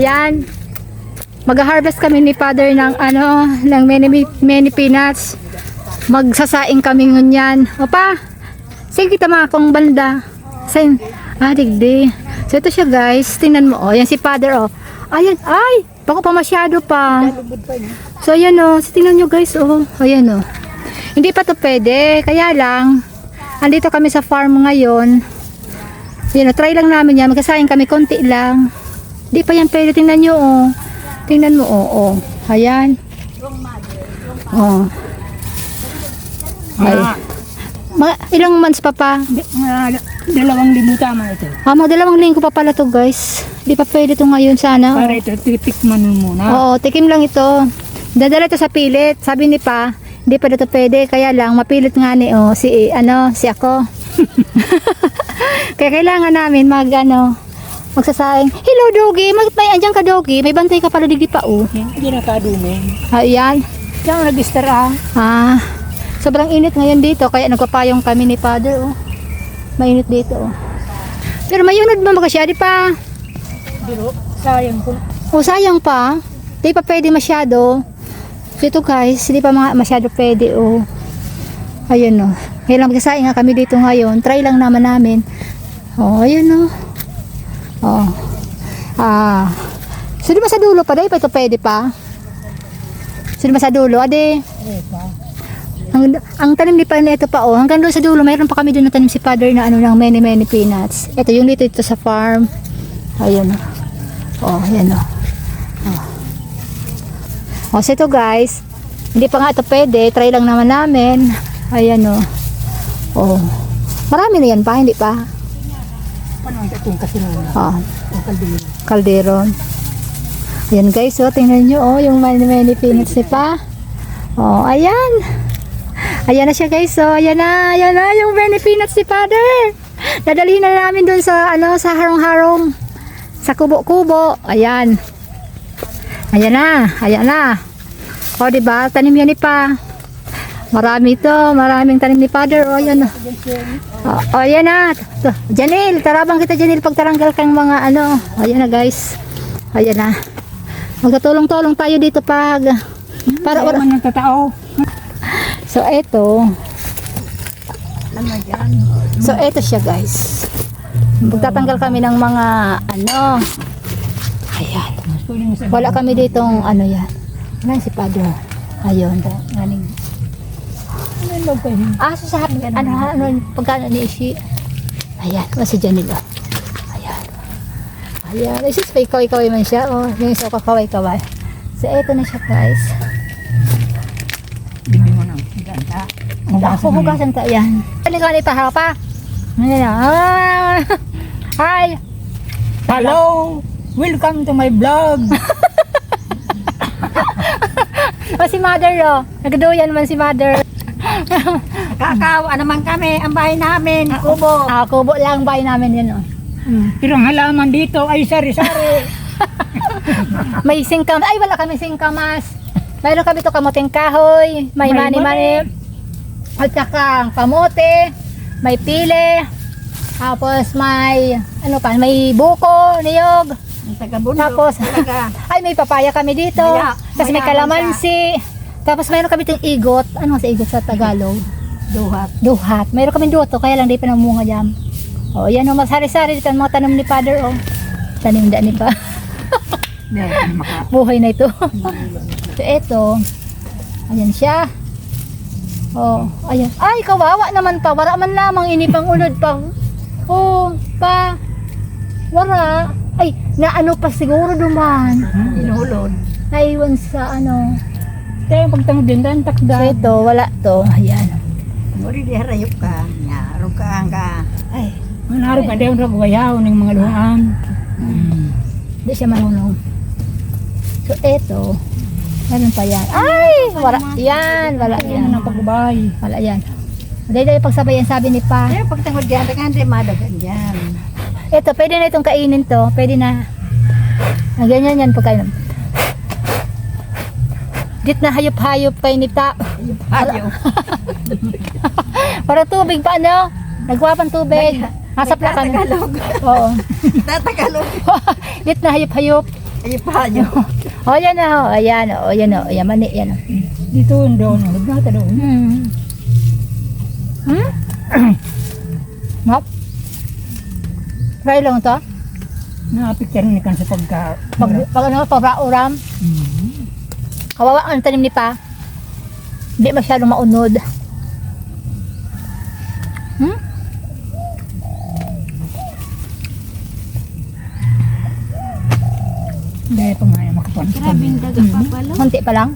Yan. Mag-harvest kami ni Father ng ng many peanuts. Magsasaing kami ngunyan. Opa, sige kita mga kong banda. Sain, digdi. So ito siya guys, tingnan mo. Oh, yan si Father oh. Ayan, ay, baka pa masyado pa. So ayan oh, so, tingnan nyo guys oh. Ayan oh. Hindi pa to pwede, kaya lang, andito kami sa farm ngayon. Ayan oh, try lang namin yan. Magsasaing kami konti lang. Hindi pa yan pwede, tingnan nyo oh. Tingnan mo oh. Ayan. Oh. Ay. Ilang months pa pa? 2,000 tama ito. Mga 2 linggo pa pala to guys. Di pa pwede to ngayon sana. Para ito, titikman mo muna. Oo, tikim lang ito. Dadala ito sa pilit. Sabi ni pa, hindi pa dito pwede. Kaya lang, mapilit nga ni si ako. Kaya kailangan namin magsasaing. Hello Dogi, may andyan ka Dogi. May bantay ka pala digdi pa Hindi na kadumi. Ayan. Diyan nag-star Sobrang init ngayon dito. Kaya nagpapayong kami ni Father Mainit dito Pero mayunod mo siya, di pa? Pero sayang po. Sayang pa. Di pa pwede masyado. So ito guys, di pa masyado pwede Ayun Kaya lang magsasaing nga kami dito ngayon. Try lang naman namin. Ayun So di ba sa dulo pa? Di pa ito pwede pa? So di ba sa dulo? Ade? Ang tanim di pa na ito pa hanggang doon sa dulo mayroon pa kami doon na tanim si Father na ng many peanuts. Ito yung dito sa farm. Ayun ayan so ito guys, hindi pa nga ito pwede, try lang naman namin. Ayan marami na yan pa, hindi pa. Paano itong kasinuna? Kaldero. Ayan guys, tingnan nyo yung many peanuts ni pa. Ayan. Ayan na siya guys. Ayan na yung many peanuts si Father. Dadalhin na namin dun sa sa harong-harong. Sa kubo-kubo. Ayan. Ayan na. Diba? Tanim yan ni pa. Marami ito. Maraming tanim ni Father. Ayan na. Ayan na. Janil, tarabang kita Janil pagtaranggal kang mga Ayan na guys. Ayan na. Magkatulong-tulong tayo dito para naman ng tatao. So ito siya guys. Magtatanggal kami ng mga ayan. Wala kami ditong yan. Ano si Padre? Ayun. Galing. Sasabi pagkano ni Ishi. Ayan, si Janilo. Ayan. Isis pa ikaw man siya. Yung isa kakaway-kaway. So ito na siya guys. Bibig mo nang ganda. Hugasan ka yan. Halika ni pa. Hi. Hello. Welcome to my vlog. Si Mother nagduyan man si Mother. Kakawa naman kami. Ang bahay namin. Kubo. Kubo lang bahay namin yan Pero ang halaman dito ay sari-sari. May singkamas. Ay wala kami singkamas. Mayroon kami ito kamuting kahoy, may mani-mani, at saka kamote, may pile, tapos may, may buko, niyog, tapos, may papaya kami dito, tapos may kalamansi, tapos mayroon kami itong igot, sa igot sa Tagalog? Duhat. Mayroon kami duto, kaya lang di pa namunga dyan. Yan masari-sari dito ang mga tanim ni Father, tanim da ni pa. Buhay na ito. So ito, ayan siya. Ayan. Ay, kawawa naman pa. Wala man lamang inipang unod pa. Wala. Ay, naano pa siguro duman. Inuhulod. Naiwan sa Kaya pagtangod din, takda. So ito, wala to. Ayan. Mori di harayop ka. Nyarong ka. Ay. Manaro ka din, ragwayaw ng mga luhaan. Hindi siya marunong. So ito, meron pa yan. Ay! Wala yan. Wala yan. Ang pagbabay. Wala yan. Dahil pagsabayan sabi ni pa. Kaya pagtangod dyan, hindi madagan dyan. Ito, pwede na itong kainin to. Pwede na. Ganyan yan pagkain. Dit na hayop-hayop kay nita. Hayop. Para tubig pa Nagwapan tubig. Hasap na kami. Tagalog. Oo. Tagalog. Dit na hayop-hayop. Ay, pa nyo. O, yan na, o. Ayan, o. Yan, o. Ayan, mani, yan, o. Dito doon, nagbata doon. Ngap? Try lang to? Napicture ni kan sa pagka. Pag ano, pag-uram. Kawawa ang tanim ni Pa. Hindi masyadong maunod. Dahil pa nga makapan. Grabe yung daga pa pala. Konti pa lang.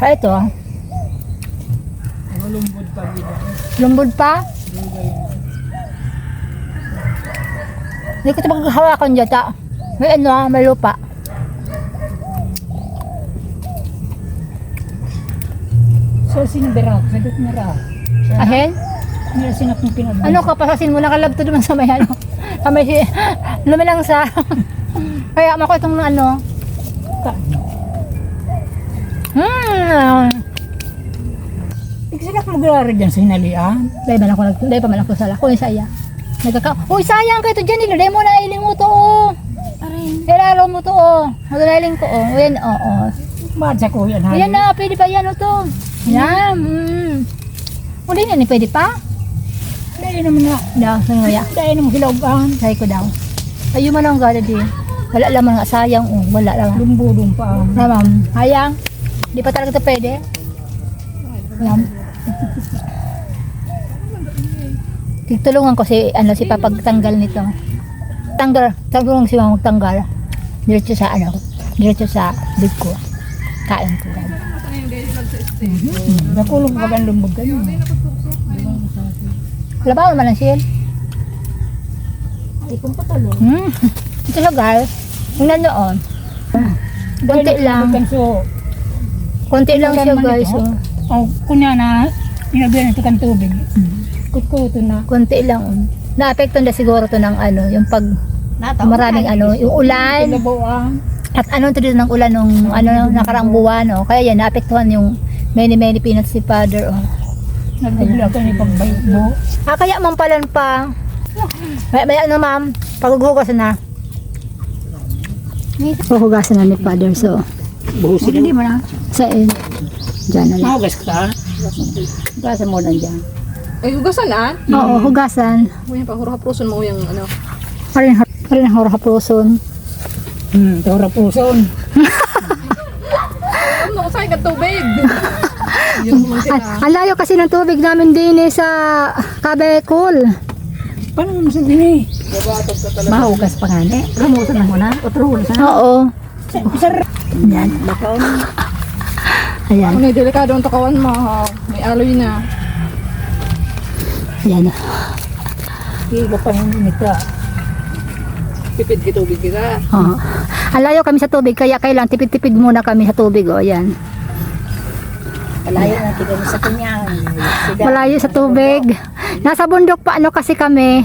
Kaya ito, ah. Lumbod pa dito. Lumbod pa. Hindi ko ito maghahawakan dyan, ta. May ano, ah, may lupa. So, sinabirak. Sadot na ra. Ahen? Nila sinap ng pinabay. Ano ka, pasasin mo na kalabto naman sa may ano. Sa may lumilang sa. Kaya ako itong ano. Ikisinak mo gara dyan sa hinalian. Dahil pa man ako sala. Kung isa iya. Uy, sayang kayo ito dyan. Nilulay mo na iling mo to, oh. Aray. Ilaro mo to, oh. Maglalailing ko, oh. Ayan, oh, oh. Madsa ko yan. Ayan na, pwede pa yan, oh, to. Yan, Uli na ni, pwede pa? Dahil naman na. Daw, saan nga ya? Dahil naman hilagaan. Try ko daw. Ayun man ang gada di. Wala lamang nga, sayang, oh. Wala lang. Lumbudong pa. Namam, hayang. Di pa talaga ito pwede. Ayan. Tutulungan ko si ano si papagtanggal nito. Tulungan si mama magtanggal. Diretso sa ano, diretso sa big ko. Kain ko. Nakulong pa ang lumbog kayo. Labaw naman lang siya. Ay, kung patalo. Ito siya guys. Yung nandoon. Konti lang. Konti lang siya guys. Oh. Oh, kunya na, inabihan ito kan tubig. Kutkuto na. Konti lang. Oh. Naapekto na siguro to ng ano, yung pag maraming ano, yung ulan. Kinabuan. At ano to dito ng ulan nung ano nakaraang buwan, oh. Kaya yan naapektuhan yung many peanuts si Father, oh. Nagbigla ka ni pagbaybo. Kaya mampalan pa. May ano ma'am, paghuhugasan na. Paghuhugasan na ni Father, so. Buhusin Hindi mo na. Sa dyan na lang. Mahugas ka. Hugasan mo lang dyan. Ay, hugasan na? Oo, hugasan. Uy, pahura-haproson mo yung ano. Parin ang horohaproson. Tora puson. Ano, saan ka tubig? Yung mga sila. Ang layo kasi ng tubig namin din sa Kabekol. Paano mo sabihin eh? Mahugas pa nga eh. Ramusan na mo na. Utruhul sa. Oo. Sir. Yan. Bakaw na. Ayan. Ano, delikado ang takawan mo. May aloy na. Ayan. Iba pa yung nita. Pipid ka tubig kita. Oo. Ang layo kami sa tubig, kaya kailangan tipid-tipid muna kami sa tubig. O, ayan. Malayo na kita sa kanyang. Malayo sa tubig. Nasa bundok pa ano kasi kami.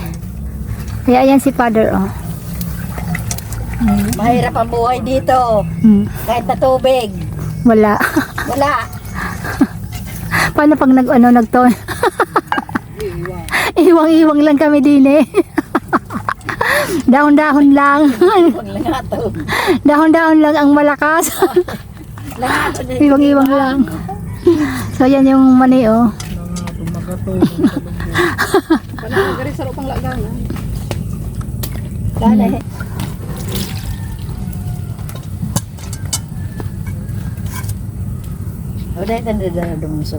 Kaya ayan si Father, oh. Mahirap ang buhay dito. Kahit na tubig. Wala. Wala. Paano pag nagton? Iwang-iwang lang kami din eh. Dahon-dahon lang. Langato. Dahon-dahon lang ang malakas. Langato na. Iwang-iwang lang. So yan yung mani, oh. Paano gari sa lupang lagana? Dali. O dahil tanda dumso.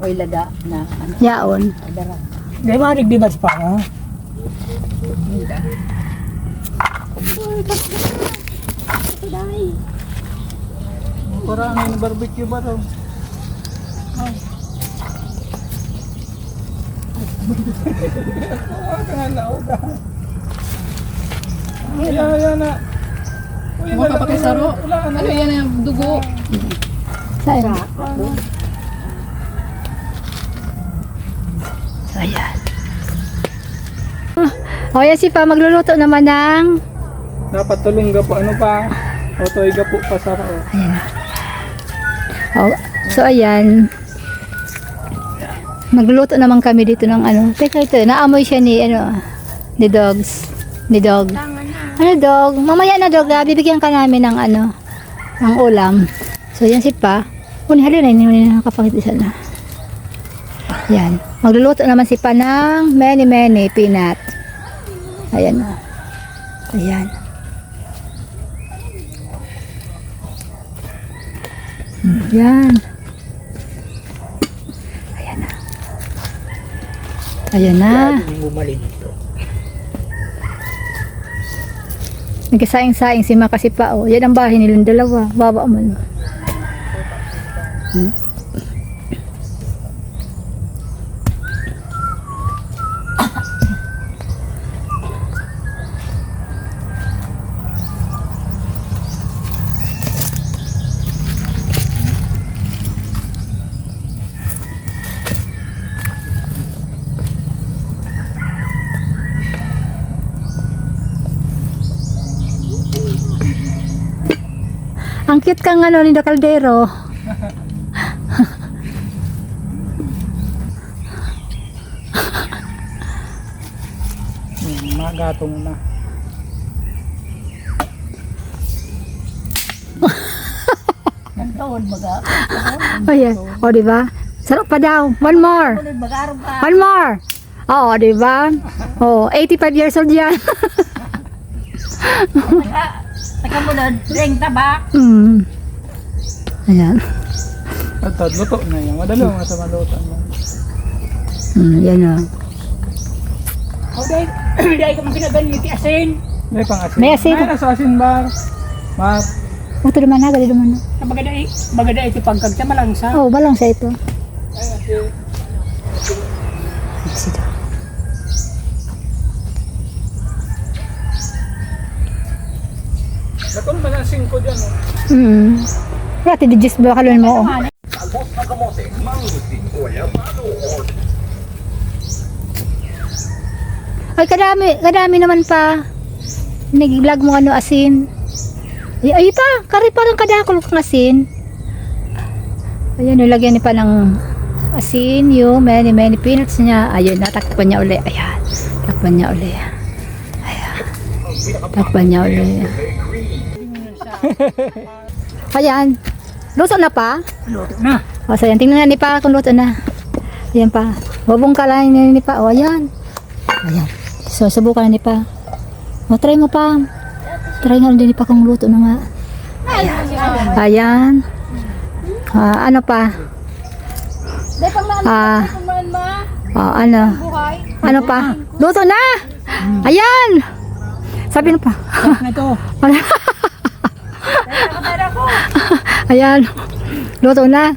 Oy lada na ano. Yaon. Dara. Di ba nagbibas pa ha? Parang ang barbecue ba daw? Ayan na. Mga kapakisaro. Ano yan yung dugo? Saan? Ayan. O yan si Pa, magluluto naman ng Dapat tulong ga po ano pa? Otoy ga po pa sa ko. ayan. O, so ayan. Magluluto naman kami dito ng ano. Teka ito, naamoy siya ni ano, ni dogs. Ni dog. Ano dog? Mamaya na dog, bibigyan ka namin ng ano, ng ulam. So yan si Pa. Uni halina, hindi na nakapangit na. Yan. Magluluto naman si Pa ng many peanut. Ayan o. Ayan. Yan. Ayan na. Ayan na. Nagkasaing-saing si Ma kasi Pa. Oh. Yan ang bahay nilang dalawa. Baba mo. Ang cute kang ano ni Caldero. Magatong na. Nagtawad baga. Oh yeah. O diba? Sarap pa daw. One more. Kunod baga pa. One more. Oo, diba? Oh, 85 years old yan. Nakamunod, ring tabak. Ayan. At luto na yan. Madalo nga sa malutan mo. Yan o. Okay, dahil ka magpinagan yung asin. May pang-asin. May asin. May nasa asin bar. Mar. Ito naman na, gali naman na. Bagada ito pagkagsa malangsa. Oh, balang sa ito. Sito. Natun ba ng 5 dyan? Rati, di just ba kalon mo? Oh. Ay, kadami naman pa. Nag-vlog mo ano, asin. Ay pa, kari pa lang kadakol kang asin. Ayan, nilagyan niya pa ng asin, yung many peanuts niya. Ayun, natakpan niya uli. Ayan, takpan niya uli. Ayan, takpan niya uli. Ayan, luto na pa? Luto na. O, so yan, tingnan na ni Pa kung luto na. Ayan pa, wabong kalahin ni Pa. O, ayan. Ayan, so subukan na ni Pa. O, try mo Pa. Try nga din ni Pa kung luto na nga. Ayan. Ano pa? Ano? Ano pa? Luto na! Ayan! Sabi na Pa. Ito. Ayan. Luto na.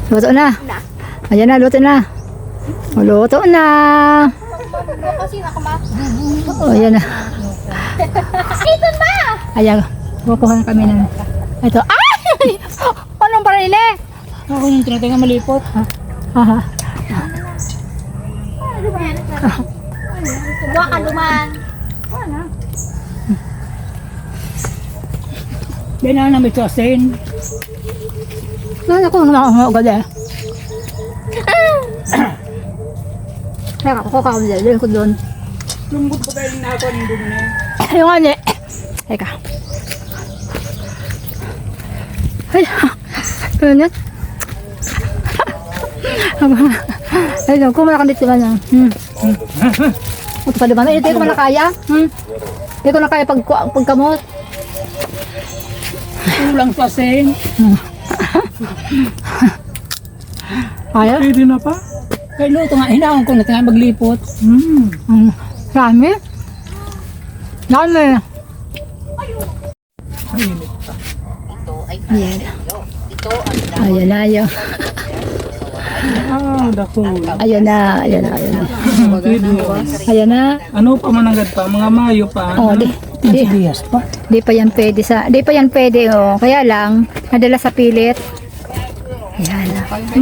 Luto na. Ayan na, luto na. Luto na. Ayan na. Ayan. Kukuha na kami ng ito. Ay! Anong pa rin eh? Ako yung tinatinga malipot. Aha. Kuha ka duman. Yan na namin ito asin. Ako naman ako agad eh. Kaya ako kakawin dyan ko doon. Lumbot pa tayo na ako ng dumi. Yung ano eh. Teka. Ay, ganyan. Ay, no, kumalakang dito ba na? Ito pa diba? Ito ko na kaya. Hindi ko na kaya pagkamot. Kulang sa asin. Kaya? Pwede na pa? Kaya luto nga, hinahon ko na tingnan maglipot. Rami? Rami. Ayan. Ayan na yun. Dako. Ayan na. Ayan na. Ayan na. Pwede. Ayan na. Ano pa mananggad pa? Mga mayo pa. Oh, di pa yan pwede di pa yan pwede, oh. Kaya lang, nadala sa pilit. Ayan.